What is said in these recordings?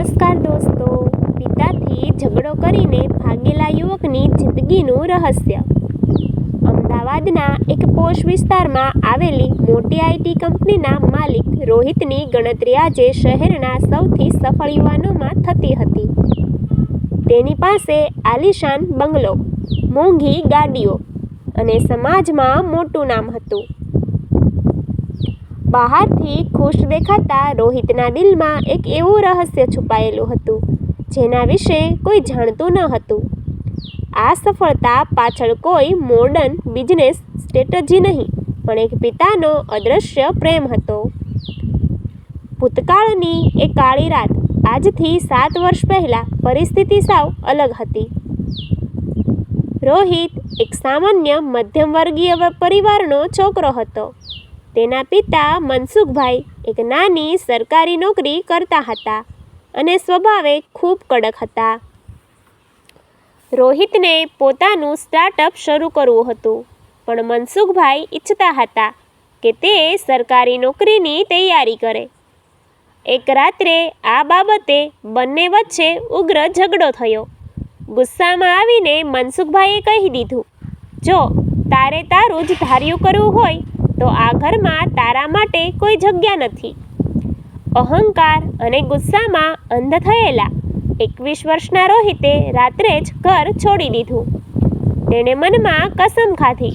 નમસ્કાર દોસ્તો, પિતાથી ઝઘડો કરીને ભાગેલા યુવકની જિંદગીનું રહસ્ય. અમદાવાદના એક પોશ વિસ્તારમાં આવેલી મોટી આઈટી કંપનીના માલિક રોહિતની ગણતરી આજે શહેરના સૌથી સફળ યુવાનોમાં થતી હતી. તેની પાસે આલિશાન બંગલો, મોંઘી ગાડીઓ અને સમાજમાં મોટું નામ હતું. બહારથી ખુશ દેખાતા રોહિતના દિલમાં એક એવું રહસ્ય છુપાયેલું હતું જેના વિશે કોઈ જાણતું ન હતું. આ સફળતા પાછળ કોઈ મોડર્ન બિઝનેસ સ્ટ્રેટેજી નહીં, પણ એક પિતાનો અદૃશ્ય પ્રેમ હતો. ભૂતકાળની એ કાળી રાત. આજથી 7 વર્ષ પહેલાં પરિસ્થિતિ સાવ અલગ હતી. રોહિત એક સામાન્ય મધ્યમ વર્ગીય પરિવારનો છોકરો હતો. તેના પિતા મનસુખભાઈ એક નાની સરકારી નોકરી કરતા હતા અને સ્વભાવે ખૂબ કડક હતા. રોહિતને પોતાનું સ્ટાર્ટઅપ શરૂ કરવું હતું, પણ મનસુખભાઈ ઈચ્છતા હતા કે તે સરકારી નોકરીની તૈયારી કરે. એક રાત્રે આ બાબતે બંને વચ્ચે ઉગ્ર ઝઘડો થયો. ગુસ્સામાં આવીને મનસુખભાઈએ કહી દીધું, જો તારે તારું જ ધાર્યું કરવું હોય તો આ ઘરમાં તારા માટે કોઈ જગ્યા નથી. અહંકાર અને ગુસ્સામાં અંધ થયેલા 21 વર્ષના રોહિતે રાત્રે જ ઘર છોડી દીધું. તેણે મનમાં કસમ ખાધી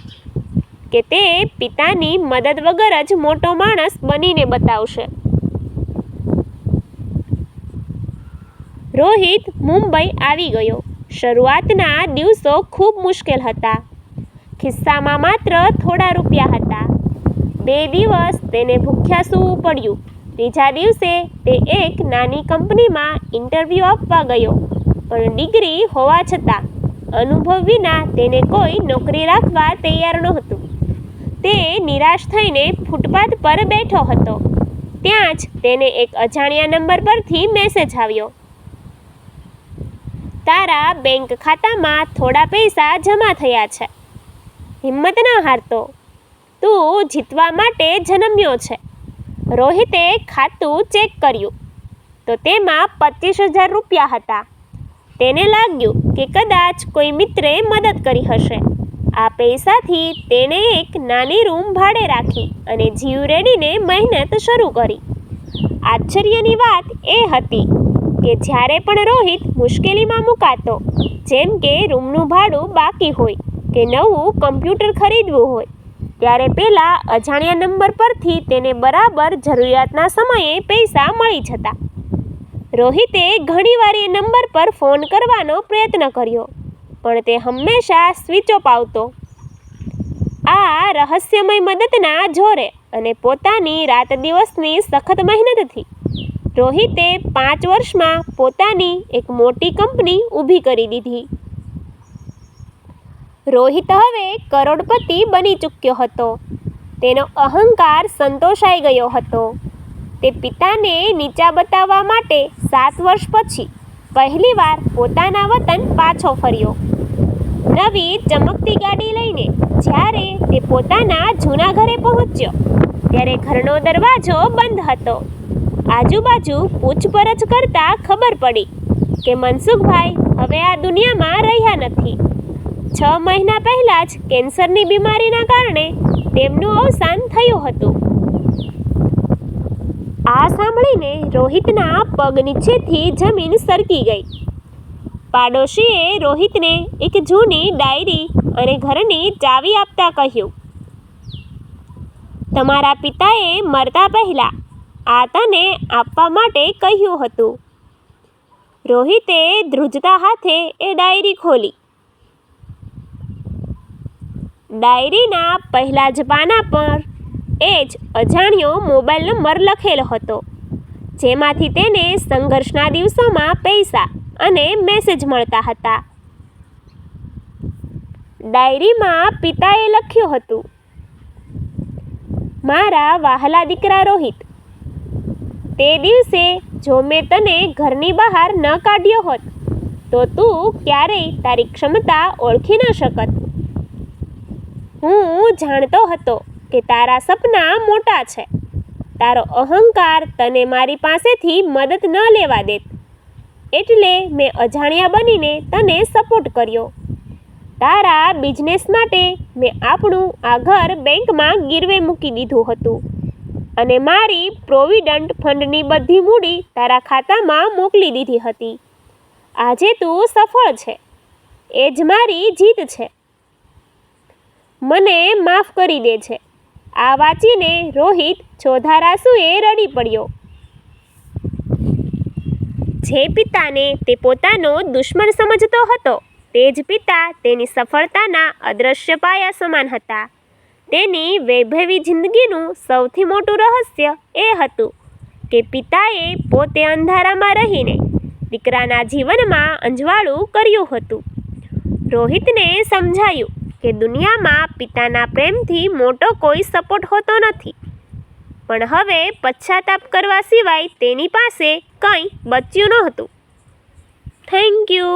કે તે પિતાની મદદ વગર જ મોટો માણસ બનીને બતાવશે. રોહિત મુંબઈ આવી ગયો. શરૂઆતના દિવસો ખૂબ મુશ્કેલ હતા. ખિસ્સામાં માત્ર થોડા રૂપિયા હતા. 2 દિવસ તેને ભૂખ્યા સૂવું પડ્યું. ત્રીજા દિવસે તે એક નાની કંપનીમાં ઇન્ટરવ્યૂ આપવા ગયો, પણ ડિગ્રી હોવા છતાં અનુભવ વિના તેને કોઈ નોકરી રાખવા તૈયાર નહોતું. તે નિરાશ થઈને ફૂટપાથ પર બેઠો હતો. ત્યાં જ તેને એક અજાણ્યા નંબર પરથી મેસેજ આવ્યો, તારા બેંક ખાતામાં થોડા પૈસા જમા થયા છે. હિંમત ન હારતો, તું જીતવા માટે જન્મ્યો છે. રોહિતે ખાતું ચેક કર્યું તો તેમાં 25,000 રૂપિયા હતા. તેને લાગ્યું કે કદાચ કોઈ મિત્રે મદદ કરી હશે. આ પૈસાથી તેણે એક નાની રૂમ ભાડે રાખી અને જીવ રેડીને મહેનત શરૂ કરી. આશ્ચર્યની વાત એ હતી કે જ્યારે પણ રોહિત મુશ્કેલીમાં મુકાતો, જેમ કે રૂમનું ભાડું બાકી હોય કે નવું કમ્પ્યુટર ખરીદવું હોય, ત્યારે પેલા અજાણ્યા નંબર પરથી તેને બરાબર જરૂરિયાતના સમયે પૈસા મળી જતા. રોહિતે ઘણીવાર એ નંબર પર ફોન કરવાનો પ્રયત્ન કર્યો, પણ તે હંમેશા સ્વિચ ઓફ આવતો. આ રહસ્યમય મદદના જોરે અને પોતાની રાત દિવસની સખત મહેનતથી રોહિતે 5 વર્ષમાં પોતાની એક મોટી કંપની ઊભી કરી દીધી. રોહિત હવે કરોડપતિ બની ચૂક્યો હતો. તેનો અહંકાર સંતોષાઈ ગયો હતો. તે પિતાને નીચા બતાવવા માટે 7 વર્ષ પછી પહેલીવાર પોતાના વતન પાછો ફર્યો. નવી ચમકતી ગાડી લઈને જ્યારે તે પોતાના જૂના ઘરે પહોંચ્યો, ત્યારે ઘરનો દરવાજો બંધ હતો. આજુબાજુ પૂછપરછ કરતા ખબર પડી કે મનસુખભાઈ હવે આ દુનિયામાં રહ્યા નથી. 6 મહિના પહેલાં જ કેન્સરની બીમારીના કારણે તેમનું અવસાન થયું હતું. આ સાંભળીને રોહિતના પગ નીચેથી જમીન સરકી ગઈ. પાડોશીએ રોહિતને એક જૂની ડાયરી અને ઘરની ચાવી આપતા કહ્યું, તમારા પિતાએ મરતા પહેલાં આ તને આપવા માટે કહ્યું હતું. રોહિતે ધ્રુજતા હાથે એ ડાયરી ખોલી. ડાયરીના પહેલા જ પાના પર એ જ અજાણ્યો મોબાઈલ નંબર લખેલો હતો, જેમાંથી તેને સંઘર્ષના દિવસોમાં પૈસા અને મેસેજ મળતા હતા. ડાયરીમાં પિતાએ લખ્યું હતું, મારા વહાલા દીકરા રોહિત, તે દિવસે જો મેં તને ઘરની બહાર ન કાઢ્યો હોત તો તું ક્યારેય તારી ક્ષમતા ઓળખી ન શકત. હું જાણતો હતો કે તારા સપના મોટા છે. તારો અહંકાર તને મારી પાસેથી મદદ ન લેવા દેત, એટલે મેં અજાણ્યા બનીને તને સપોર્ટ કર્યો. તારા બિઝનેસ માટે મેં આપણું આ ઘર બેંકમાં ગીરવે મૂકી દીધું હતું અને મારી પ્રોવિડન્ટ ફંડની બધી મૂડી તારા ખાતામાં મોકલી દીધી હતી. આજે તું સફળ છે, એ જ મારી જીત છે. મને માફ કરી દે છે. આ વાંચીને રોહિત ચોધાર આંસુએ રડી પડ્યો. જે પિતાને તે પોતાનો દુશ્મન સમજતો હતો, તે જ પિતા તેની સફળતાના અદૃશ્ય પાયા સમાન હતા. તેની વૈભવી જિંદગીનું સૌથી મોટું રહસ્ય એ હતું કે પિતાએ પોતે અંધારામાં રહીને દીકરાના જીવનમાં અંજવાળું કર્યું હતું. રોહિતને સમજાયું કે દુનિયામાં પિતાના પ્રેમથી મોટો કોઈ સપોર્ટ હોતો નથી, પણ હવે પશ્ચાતાપ કરવા સિવાય તેની પાસે કંઈ બચ્યું નહોતું. Thank you.